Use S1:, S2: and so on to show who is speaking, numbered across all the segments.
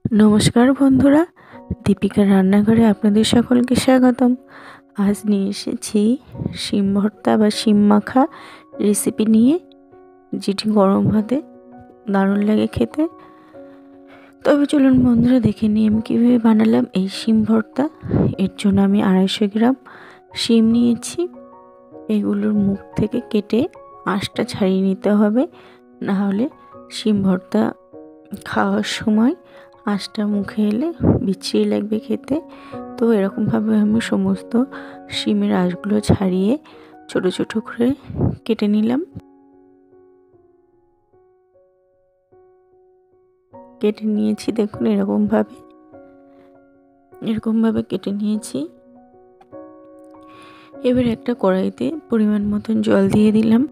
S1: নমস্কার বন্ধুরা, দীপিকার রান্নাঘরে আপনাদের সকলকে স্বাগতম। আজ নিয়ে এসেছি শিম ভর্তা বা শিম মাখা রেসিপি নিয়ে, যেটি গরম ভাতে দারুণ লাগে খেতে। তবে চলুন বন্ধুরা, দেখে নিই আমি কীভাবে বানালাম এই শিম ভর্তা। এর জন্য আমি 250 গ্রাম শিম নিয়েছি। এগুলোর মুখ থেকে কেটে আঁশটা ছাড়িয়ে নিতে হবে, না হলে শিম ভর্তা খাওয়ার সময় আঁশটা মুখে এলে বিচ্ছিরি লাগবে খেতে। তো এরকমভাবে আমি সমস্ত শিমের আঁশগুলো ছাড়িয়ে ছোট ছোট করে কেটে নিলাম। কেটে নিয়েছি, দেখুন এরকমভাবে কেটে নিয়েছি। এবার একটা কড়াইতে পরিমাণ মতন জল দিয়ে দিলাম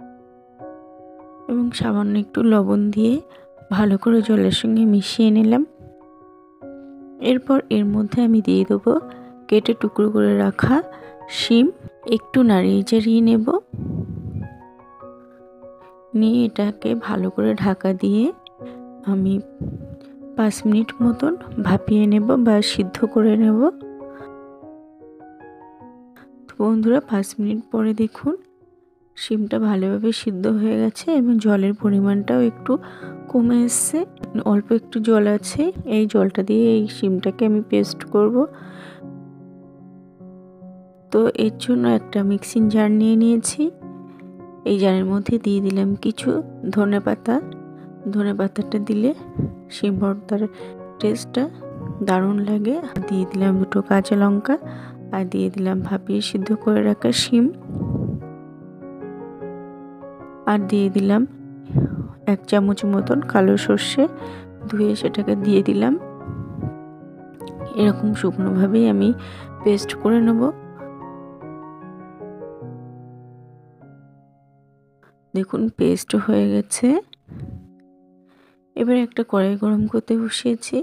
S1: এবং সামান্য একটু লবণ দিয়ে ভালো করে জলের সঙ্গে মিশিয়ে নিলাম। এরপর এর মধ্যে আমি দিয়ে দেবো কেটে টুকরো করে রাখা শিম। একটু নাড়িয়ে চাড়িয়ে নেব, নিয়ে এটাকে ভালো করে ঢাকা দিয়ে আমি 5 মিনিট মতন ভাপিয়ে নেব বা সিদ্ধ করে নেব। তো বন্ধুরা, 5 মিনিট পরে দেখুন শিমটা ভালোভাবে সিদ্ধ হয়ে গেছে এবং জলের পরিমাণটাও একটু কমে এসছে। অল্প একটু জল আছে, এই জলটা দিয়ে এই শিমটাকে আমি পেস্ট করব। তো এর জন্য একটা মিক্সিং জার নিয়ে নিয়েছি। এই জারের মধ্যে দিয়ে দিলাম কিছু ধনে পাতাটা দিলে শিম ভর্তার টেস্টটা দারুণ লাগে। আর দিয়ে দিলাম 2 কাঁচা লঙ্কা, আর দিয়ে দিলাম ভাপিয়ে সিদ্ধ করে রাখা শিম, আর দিয়ে দিলাম 1 চামচ মতন কালো সর্ষে ধুয়ে সেটাকে দিয়ে দিলাম। এরকম শুকনোভাবেই আমি পেস্ট করে নেব। দেখুন পেস্ট হয়ে গেছে। এবার একটা কড়াই গরম করতে বসিয়েছি।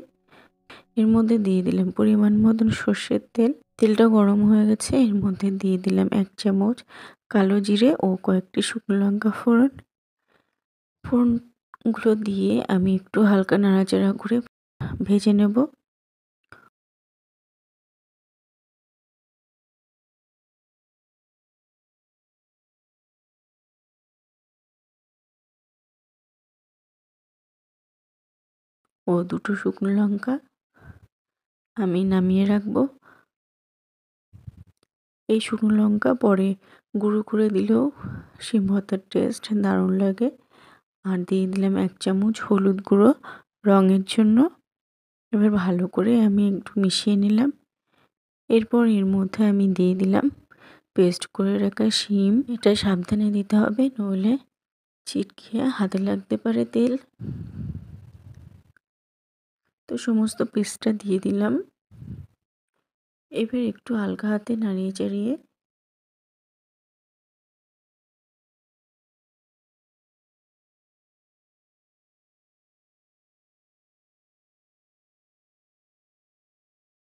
S1: এর মধ্যে দিয়ে দিলাম পরিমাণ মতন সর্ষের তেল। তেলটা গরম হয়ে গেছে, এর মধ্যে দিয়ে দিলাম 1 চামচ কালো জিরে ও কয়েকটি শুকনো লঙ্কা ফোড়ন। ফোড়নগুলো দিয়ে আমি একটু হালকা নাড়াচাড়া করে ভেজে নেব। ও 2 শুকনো লঙ্কা আমি নামিয়ে রাখবো। এই শুকনো লঙ্কা পরে গুঁড়ো করে দিলেও শিম ভর্তার টেস্ট দারুণ লাগে। আর দিয়ে দিলাম 1 চামচ হলুদ গুঁড়ো রঙের জন্য। এবার ভালো করে আমি একটু মিশিয়ে নিলাম। এরপর এর মধ্যে আমি দিয়ে দিলাম পেস্ট করে রাখা শিম। এটা সাবধানে দিতে হবে, নইলে ছিটকে হাতে লাগতে পারে তেল। তো সমস্ত পেস্টটা দিয়ে দিলাম। এবার একটু হালকা হাতে নাড়িয়ে চাড়িয়ে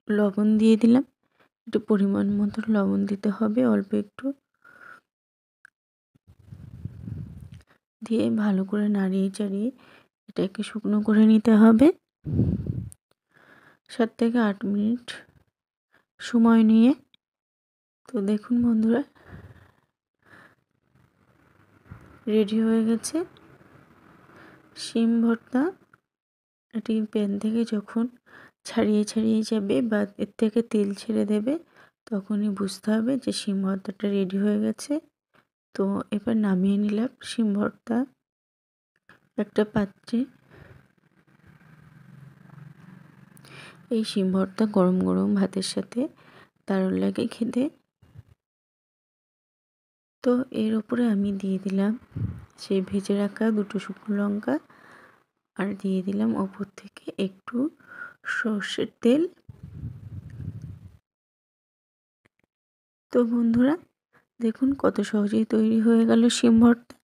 S1: লবণ দিয়ে দিলাম। একটু পরিমাণ মতো লবণ দিতে হবে, অল্প একটু দিয়ে ভালো করে নাড়িয়ে চাড়িয়ে এটাকে শুকনো করে নিতে হবে। 7 থেকে 8 মিনিট সময় নিয়ে। তো দেখুন বন্ধুরা, রেডি হয়ে গেছে শিম ভর্তা। এটি প্যান থেকে যখন ছাড়িয়ে যাবে বা এর থেকে তেল ছেড়ে দেবে, তখনই বুঝতে হবে যে শিম ভর্তাটা রেডি হয়ে গেছে। তো এবার নামিয়ে নিলাম শিম ভর্তা একটা পাত্রে। এই শিম ভর্তা গরম গরম ভাতের সাথে দারুণ লাগে খেতে। তো এর উপরে আমি দিয়ে দিলাম সেই ভেজে রাখা 2 শুকনো লঙ্কা, আর দিয়ে দিলাম ওপর থেকে একটু সর্ষের তেল। তো বন্ধুরা, দেখুন কত সহজেই তৈরি হয়ে গেল শিম ভর্তা।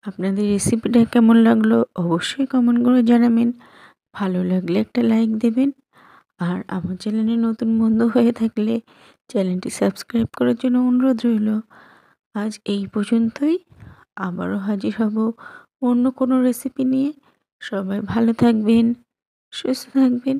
S1: আপনাদের রেসিপিটা কেমন লাগলো অবশ্যই কমেন্ট করে জানাবেন। ভালো লাগলে একটা লাইক দেবেন, আর আমার চ্যানেলে নতুন বন্ধু হয়ে থাকলে চ্যানেলটি সাবস্ক্রাইব করার জন্য অনুরোধ রইল। আজ এই পর্যন্তই, আবারও হাজির হব অন্য কোনো রেসিপি নিয়ে। সবাই ভালো থাকবেন। সুস্থ থাকবেন।